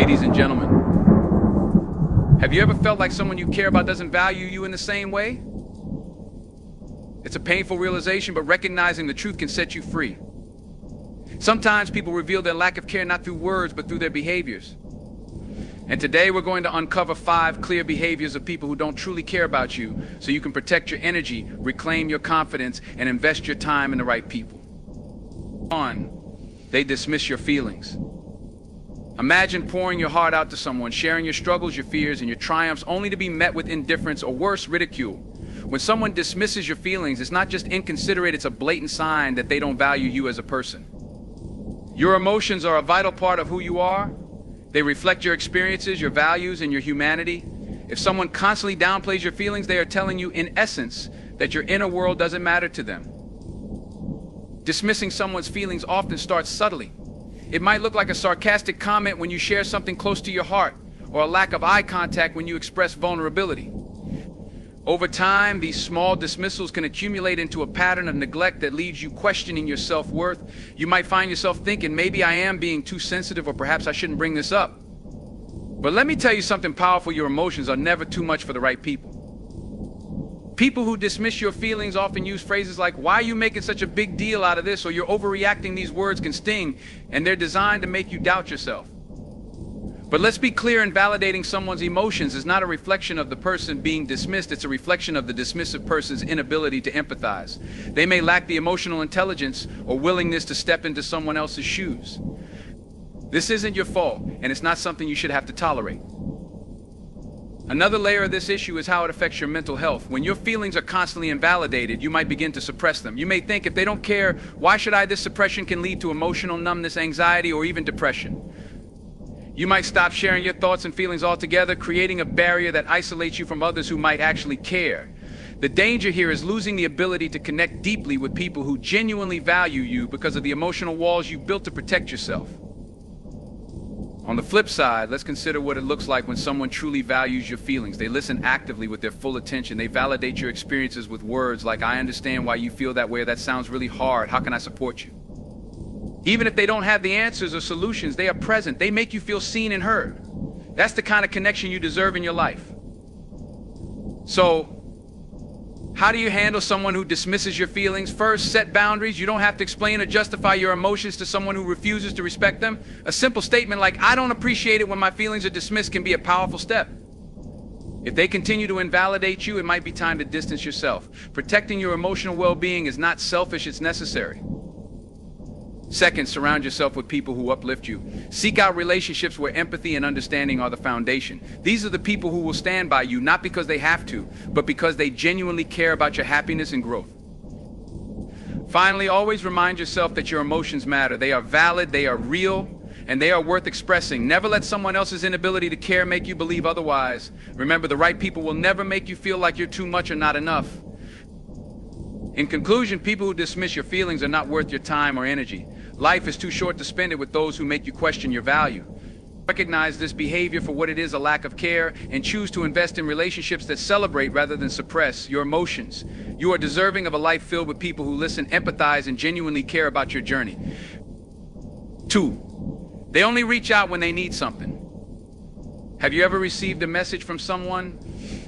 Ladies and gentlemen, have you ever felt like someone you care about doesn't value you in the same way? It's a painful realization, but recognizing the truth can set you free. Sometimes people reveal their lack of care not through words, but through their behaviors. And today we're going to uncover 5 clear behaviors of people who don't truly care about you, so you can protect your energy, reclaim your confidence, and invest your time in the right people. 1. They dismiss your feelings. Imagine pouring your heart out to someone, sharing your struggles, your fears, and your triumphs, only to be met with indifference or worse, ridicule. When someone dismisses your feelings, it's not just inconsiderate, it's a blatant sign that they don't value you as a person. Your emotions are a vital part of who you are. They reflect your experiences, your values, and your humanity. If someone constantly downplays your feelings, they are telling you, in essence, that your inner world doesn't matter to them. Dismissing someone's feelings often starts subtly. It might look like a sarcastic comment when you share something close to your heart, or a lack of eye contact when you express vulnerability. Over time, these small dismissals can accumulate into a pattern of neglect that leaves you questioning your self-worth. You might find yourself thinking, maybe I am being too sensitive, or perhaps I shouldn't bring this up. But let me tell you something powerful: your emotions are never too much for the right people. People who dismiss your feelings often use phrases like, "Why are you making such a big deal out of this?" or "You're overreacting." These words can sting, and they're designed to make you doubt yourself. But let's be clear, invalidating someone's emotions is not a reflection of the person being dismissed, it's a reflection of the dismissive person's inability to empathize. They may lack the emotional intelligence or willingness to step into someone else's shoes. This isn't your fault, and it's not something you should have to tolerate. Another layer of this issue is how it affects your mental health. When your feelings are constantly invalidated, you might begin to suppress them. You may think, if they don't care, why should I? This suppression can lead to emotional numbness, anxiety, or even depression. You might stop sharing your thoughts and feelings altogether, creating a barrier that isolates you from others who might actually care. The danger here is losing the ability to connect deeply with people who genuinely value you because of the emotional walls you built to protect yourself. On the flip side, let's consider what it looks like when someone truly values your feelings. They listen actively with their full attention. They validate your experiences with words like, "I understand why you feel that way," or "That sounds really hard. How can I support you?" Even if they don't have the answers or solutions, they are present. They make you feel seen and heard. That's the kind of connection you deserve in your life. So, how do you handle someone who dismisses your feelings? First, set boundaries. You don't have to explain or justify your emotions to someone who refuses to respect them. A simple statement like, "I don't appreciate it when my feelings are dismissed," can be a powerful step. If they continue to invalidate you, it might be time to distance yourself. Protecting your emotional well-being is not selfish, it's necessary. Second, surround yourself with people who uplift you. Seek out relationships where empathy and understanding are the foundation. These are the people who will stand by you, not because they have to, but because they genuinely care about your happiness and growth. Finally, always remind yourself that your emotions matter. They are valid, they are real, and they are worth expressing. Never let someone else's inability to care make you believe otherwise. Remember, the right people will never make you feel like you're too much or not enough. In conclusion, people who dismiss your feelings are not worth your time or energy. Life is too short to spend it with those who make you question your value. Recognize this behavior for what it is, a lack of care, and choose to invest in relationships that celebrate rather than suppress your emotions. You are deserving of a life filled with people who listen, empathize, and genuinely care about your journey. 2. They only reach out when they need something. Have you ever received a message from someone,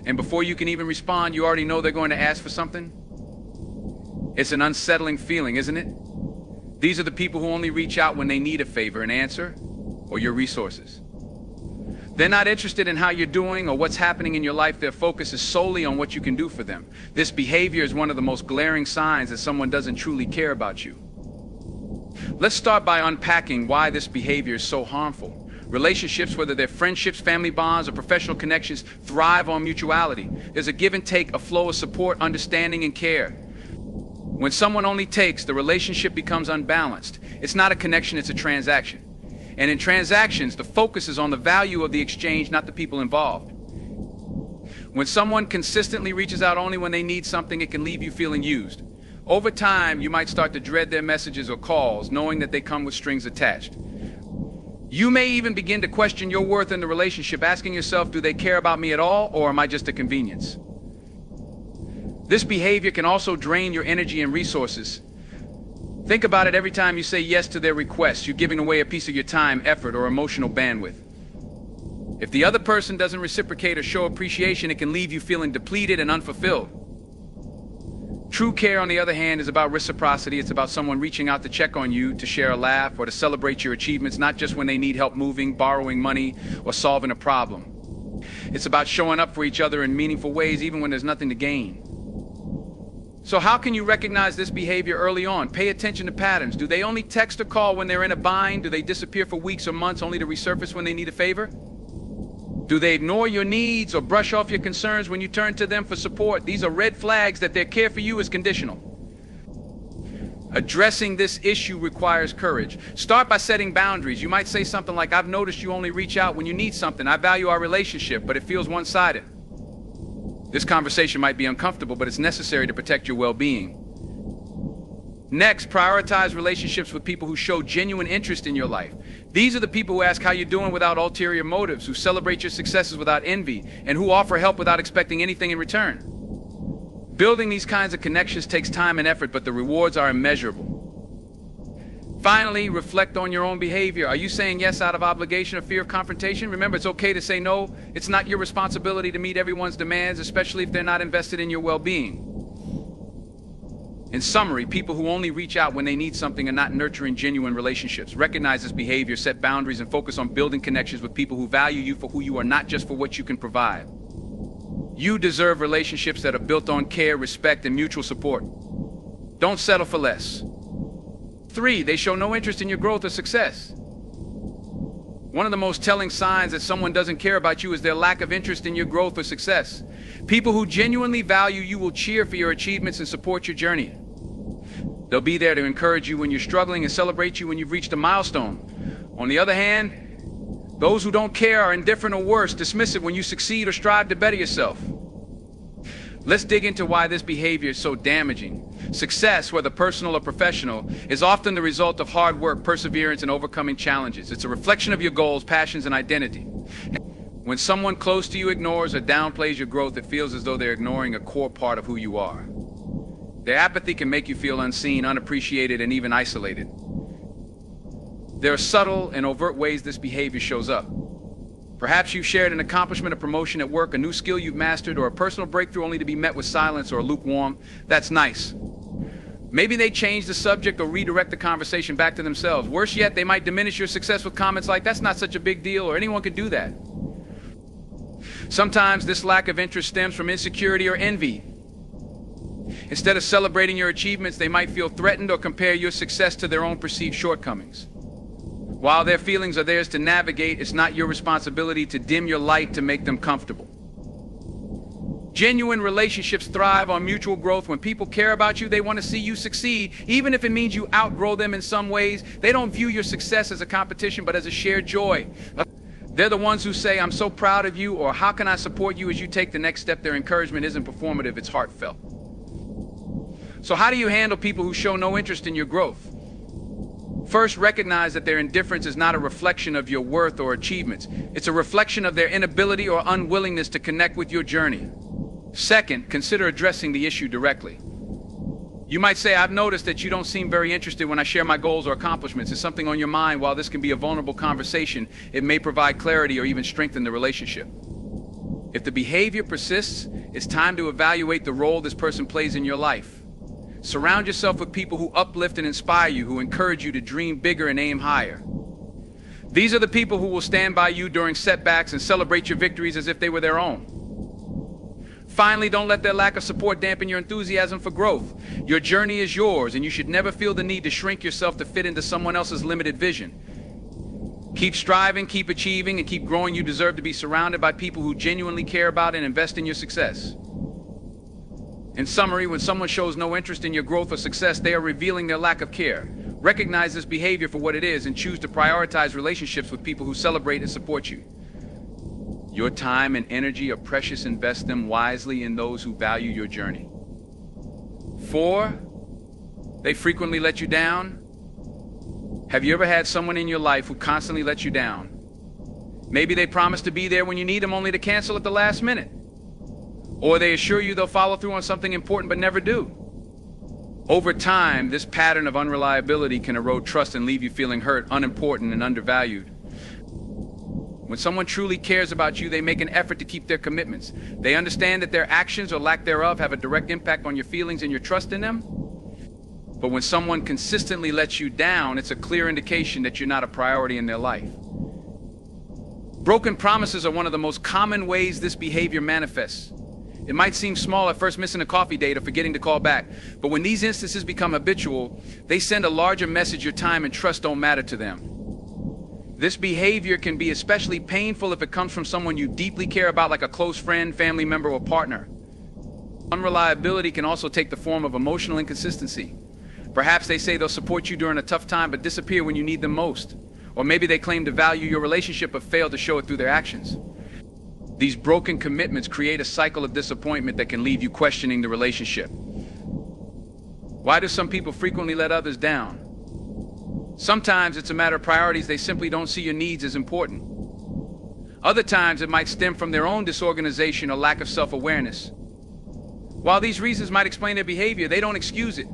and before you can even respond, you already know they're going to ask for something? It's an unsettling feeling, isn't it? These are the people who only reach out when they need a favor, an answer, or your resources. They're not interested in how you're doing or what's happening in your life. Their focus is solely on what you can do for them. This behavior is one of the most glaring signs that someone doesn't truly care about you. Let's start by unpacking why this behavior is so harmful. Relationships, whether they're friendships, family bonds, or professional connections, thrive on mutuality. There's a give and take, a flow of support, understanding, and care. When someone only takes, the relationship becomes unbalanced. It's not a connection, it's a transaction. And in transactions, the focus is on the value of the exchange, not the people involved. When someone consistently reaches out only when they need something, it can leave you feeling used. Over time, you might start to dread their messages or calls, knowing that they come with strings attached. You may even begin to question your worth in the relationship, asking yourself, do they care about me at all, or am I just a convenience? This behavior can also drain your energy and resources. Think about it: every time you say yes to their requests, you're giving away a piece of your time, effort, or emotional bandwidth. If the other person doesn't reciprocate or show appreciation, it can leave you feeling depleted and unfulfilled. True care, on the other hand, is about reciprocity. It's about someone reaching out to check on you, to share a laugh, or to celebrate your achievements, not just when they need help moving, borrowing money, or solving a problem. It's about showing up for each other in meaningful ways, even when there's nothing to gain. So how can you recognize this behavior early on? Pay attention to patterns. Do they only text or call when they're in a bind? Do they disappear for weeks or months only to resurface when they need a favor? Do they ignore your needs or brush off your concerns when you turn to them for support? These are red flags that their care for you is conditional. Addressing this issue requires courage. Start by setting boundaries. You might say something like, "I've noticed you only reach out when you need something. I value our relationship, but it feels one-sided." This conversation might be uncomfortable, but it's necessary to protect your well-being. Next, prioritize relationships with people who show genuine interest in your life. These are the people who ask how you're doing without ulterior motives, who celebrate your successes without envy, and who offer help without expecting anything in return. Building these kinds of connections takes time and effort, but the rewards are immeasurable. Finally, reflect on your own behavior. Are you saying yes out of obligation or fear of confrontation? Remember, it's okay to say no. It's not your responsibility to meet everyone's demands, especially if they're not invested in your well-being. In summary, people who only reach out when they need something are not nurturing genuine relationships. Recognize this behavior, set boundaries, and focus on building connections with people who value you for who you are, not just for what you can provide. You deserve relationships that are built on care, respect, and mutual support. Don't settle for less. 3, they show no interest in your growth or success. One of the most telling signs that someone doesn't care about you is their lack of interest in your growth or success. People who genuinely value you will cheer for your achievements and support your journey. They'll be there to encourage you when you're struggling and celebrate you when you've reached a milestone. On the other hand, those who don't care are indifferent or worse, dismissive when you succeed or strive to better yourself. Let's dig into why this behavior is so damaging. Success, whether personal or professional, is often the result of hard work, perseverance, and overcoming challenges. It's a reflection of your goals, passions, and identity. When someone close to you ignores or downplays your growth, it feels as though they're ignoring a core part of who you are. Their apathy can make you feel unseen, unappreciated, and even isolated. There are subtle and overt ways this behavior shows up. Perhaps you've shared an accomplishment, a promotion at work, a new skill you've mastered, or a personal breakthrough only to be met with silence or lukewarm. That's nice. Maybe they change the subject or redirect the conversation back to themselves. Worse yet, they might diminish your success with comments like, "That's not such a big deal," or "Anyone could do that." Sometimes this lack of interest stems from insecurity or envy. Instead of celebrating your achievements, they might feel threatened or compare your success to their own perceived shortcomings. While their feelings are theirs to navigate, it's not your responsibility to dim your light to make them comfortable. Genuine relationships thrive on mutual growth. When people care about you, they want to see you succeed, even if it means you outgrow them in some ways. They don't view your success as a competition, but as a shared joy. They're the ones who say, "I'm so proud of you," or "How can I support you as you take the next step?" Their encouragement isn't performative, it's heartfelt. So how do you handle people who show no interest in your growth? First, recognize that their indifference is not a reflection of your worth or achievements. It's a reflection of their inability or unwillingness to connect with your journey. Second, consider addressing the issue directly. You might say, "I've noticed that you don't seem very interested when I share my goals or accomplishments. Is something on your mind?" While this can be a vulnerable conversation, it may provide clarity or even strengthen the relationship. If the behavior persists, it's time to evaluate the role this person plays in your life. Surround yourself with people who uplift and inspire you, who encourage you to dream bigger and aim higher. These are the people who will stand by you during setbacks and celebrate your victories as if they were their own. Finally, don't let their lack of support dampen your enthusiasm for growth. Your journey is yours, and you should never feel the need to shrink yourself to fit into someone else's limited vision. Keep striving, keep achieving, and keep growing. You deserve to be surrounded by people who genuinely care about and invest in your success. In summary, when someone shows no interest in your growth or success, they are revealing their lack of care. Recognize this behavior for what it is and choose to prioritize relationships with people who celebrate and support you. Your time and energy are precious. Invest them wisely in those who value your journey. 4, they frequently let you down. Have you ever had someone in your life who constantly lets you down? Maybe they promise to be there when you need them only to cancel at the last minute. Or they assure you they'll follow through on something important but never do. Over time, this pattern of unreliability can erode trust and leave you feeling hurt, unimportant, and undervalued. When someone truly cares about you, they make an effort to keep their commitments. They understand that their actions or lack thereof have a direct impact on your feelings and your trust in them. But when someone consistently lets you down, it's a clear indication that you're not a priority in their life. Broken promises are one of the most common ways this behavior manifests. It might seem small at first, missing a coffee date or forgetting to call back, but when these instances become habitual, they send a larger message your time and trust don't matter to them. This behavior can be especially painful if it comes from someone you deeply care about, like a close friend, family member, or partner. Unreliability can also take the form of emotional inconsistency. Perhaps they say they'll support you during a tough time but disappear when you need them most. Or maybe they claim to value your relationship but fail to show it through their actions. These broken commitments create a cycle of disappointment that can leave you questioning the relationship. Why do some people frequently let others down? Sometimes it's a matter of priorities. They simply don't see your needs as important. Other times it might stem from their own disorganization or lack of self-awareness. While these reasons might explain their behavior, they don't excuse it.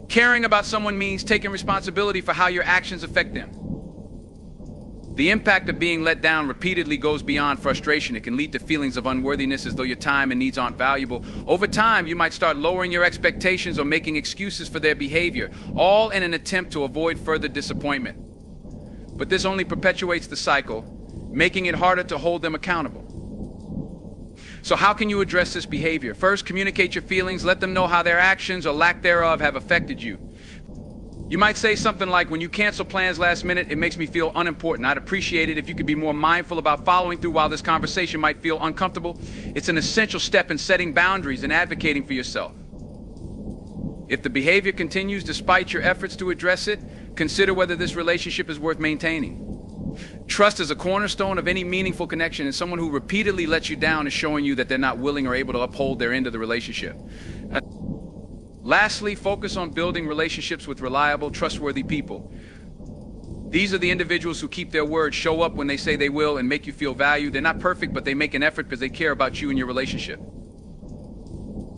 Caring about someone means taking responsibility for how your actions affect them. The impact of being let down repeatedly goes beyond frustration. It can lead to feelings of unworthiness, as though your time and needs aren't valuable. Over time, you might start lowering your expectations or making excuses for their behavior, all in an attempt to avoid further disappointment. But this only perpetuates the cycle, making it harder to hold them accountable. So how can you address this behavior? First, communicate your feelings. Let them know how their actions or lack thereof have affected you. You might say something like, when you cancel plans last minute, it makes me feel unimportant. I'd appreciate it if you could be more mindful about following through. While this conversation might feel uncomfortable, it's an essential step in setting boundaries and advocating for yourself. If the behavior continues despite your efforts to address it, consider whether this relationship is worth maintaining. Trust is a cornerstone of any meaningful connection, and someone who repeatedly lets you down is showing you that they're not willing or able to uphold their end of the relationship. Lastly, focus on building relationships with reliable, trustworthy people. These are the individuals who keep their word, show up when they say they will, and make you feel valued. They're not perfect, but they make an effort because they care about you and your relationship.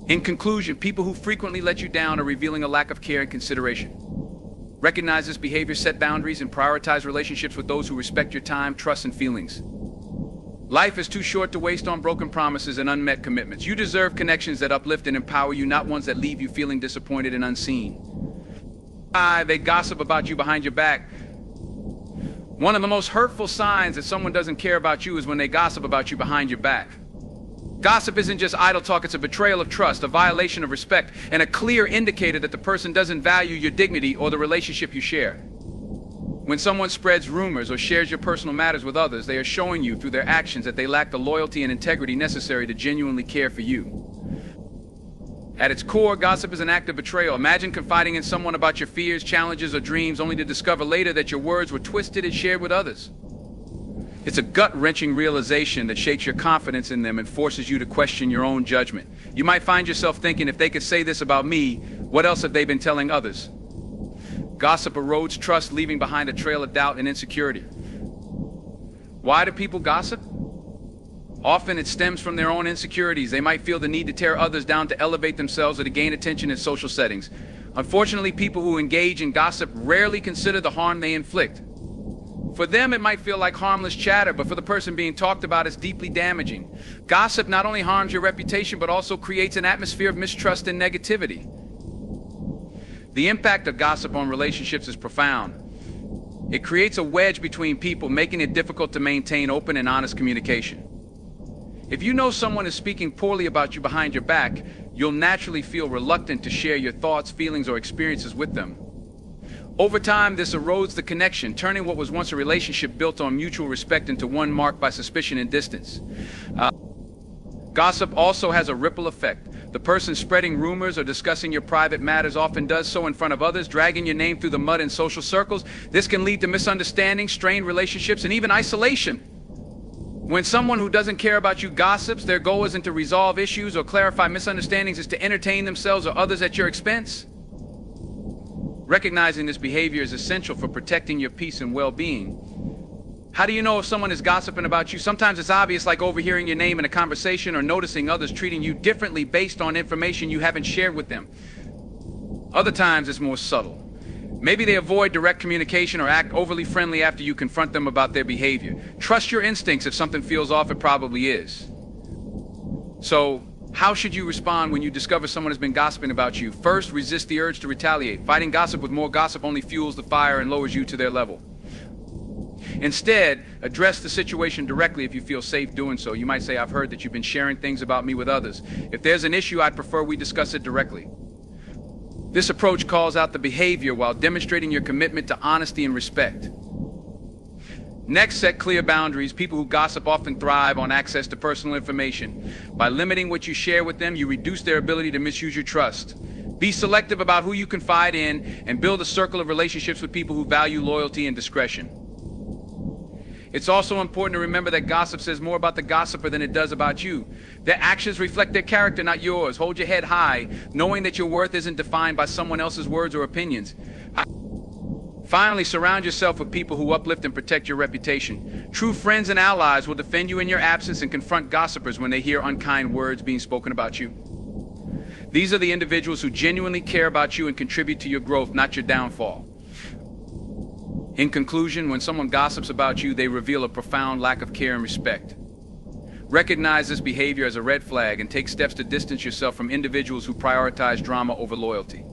In conclusion, people who frequently let you down are revealing a lack of care and consideration. Recognize this behavior, set boundaries, and prioritize relationships with those who respect your time, trust, and feelings. Life is too short to waste on broken promises and unmet commitments. You deserve connections that uplift and empower you, not ones that leave you feeling disappointed and unseen. They gossip about you behind your back. One of the most hurtful signs that someone doesn't care about you is when they gossip about you behind your back. Gossip isn't just idle talk, it's a betrayal of trust, a violation of respect, and a clear indicator that the person doesn't value your dignity or the relationship you share. When someone spreads rumors or shares your personal matters with others, they are showing you through their actions that they lack the loyalty and integrity necessary to genuinely care for you. At its core, gossip is an act of betrayal. Imagine confiding in someone about your fears, challenges, or dreams, only to discover later that your words were twisted and shared with others. It's a gut-wrenching realization that shakes your confidence in them and forces you to question your own judgment. You might find yourself thinking, if they could say this about me, what else have they been telling others? Gossip erodes trust, leaving behind a trail of doubt and insecurity. Why do people gossip? Often it stems from their own insecurities. They might feel the need to tear others down to elevate themselves or to gain attention in social settings. Unfortunately, people who engage in gossip rarely consider the harm they inflict. For them, it might feel like harmless chatter, but for the person being talked about, it's deeply damaging. Gossip not only harms your reputation, but also creates an atmosphere of mistrust and negativity. The impact of gossip on relationships is profound. It creates a wedge between people, making it difficult to maintain open and honest communication. If you know someone is speaking poorly about you behind your back, you'll naturally feel reluctant to share your thoughts, feelings, or experiences with them. Over time, this erodes the connection, turning what was once a relationship built on mutual respect into one marked by suspicion and distance. Gossip also has a ripple effect. The person spreading rumors or discussing your private matters often does so in front of others, dragging your name through the mud in social circles. This can lead to misunderstandings, strained relationships, and even isolation. When someone who doesn't care about you gossips, their goal isn't to resolve issues or clarify misunderstandings, it's to entertain themselves or others at your expense. Recognizing this behavior is essential for protecting your peace and well-being. How do you know if someone is gossiping about you? Sometimes it's obvious, like overhearing your name in a conversation or noticing others treating you differently based on information you haven't shared with them. Other times it's more subtle. Maybe they avoid direct communication or act overly friendly after you confront them about their behavior. Trust your instincts. If something feels off, it probably is. So, how should you respond when you discover someone has been gossiping about you? First, resist the urge to retaliate. Fighting gossip with more gossip only fuels the fire and lowers you to their level. Instead, address the situation directly if you feel safe doing so. You might say, I've heard that you've been sharing things about me with others. If there's an issue, I'd prefer we discuss it directly. This approach calls out the behavior while demonstrating your commitment to honesty and respect. Next, set clear boundaries. People who gossip often thrive on access to personal information. By limiting what you share with them, you reduce their ability to misuse your trust. Be selective about who you confide in and build a circle of relationships with people who value loyalty and discretion. It's also important to remember that gossip says more about the gossiper than it does about you. Their actions reflect their character, not yours. Hold your head high, knowing that your worth isn't defined by someone else's words or opinions. Finally, surround yourself with people who uplift and protect your reputation. True friends and allies will defend you in your absence and confront gossipers when they hear unkind words being spoken about you. These are the individuals who genuinely care about you and contribute to your growth, not your downfall. In conclusion, when someone gossips about you, they reveal a profound lack of care and respect. Recognize this behavior as a red flag and take steps to distance yourself from individuals who prioritize drama over loyalty.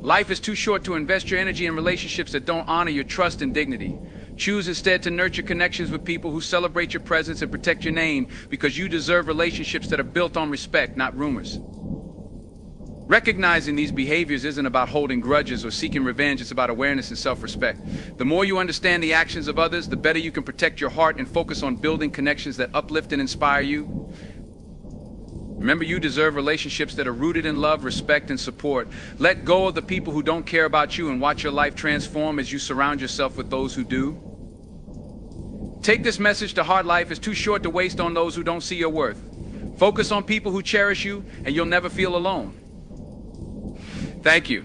Life is too short to invest your energy in relationships that don't honor your trust and dignity. Choose instead to nurture connections with people who celebrate your presence and protect your name, because you deserve relationships that are built on respect, not rumors. Recognizing these behaviors isn't about holding grudges or seeking revenge. It's about awareness and self-respect. The more you understand the actions of others, the better you can protect your heart and focus on building connections that uplift and inspire you. Remember, you deserve relationships that are rooted in love, respect, and support. Let go of the people who don't care about you and watch your life transform as you surround yourself with those who do. Take this message to heart. Life is too short to waste on those who don't see your worth. Focus on people who cherish you, and you'll never feel alone. Thank you.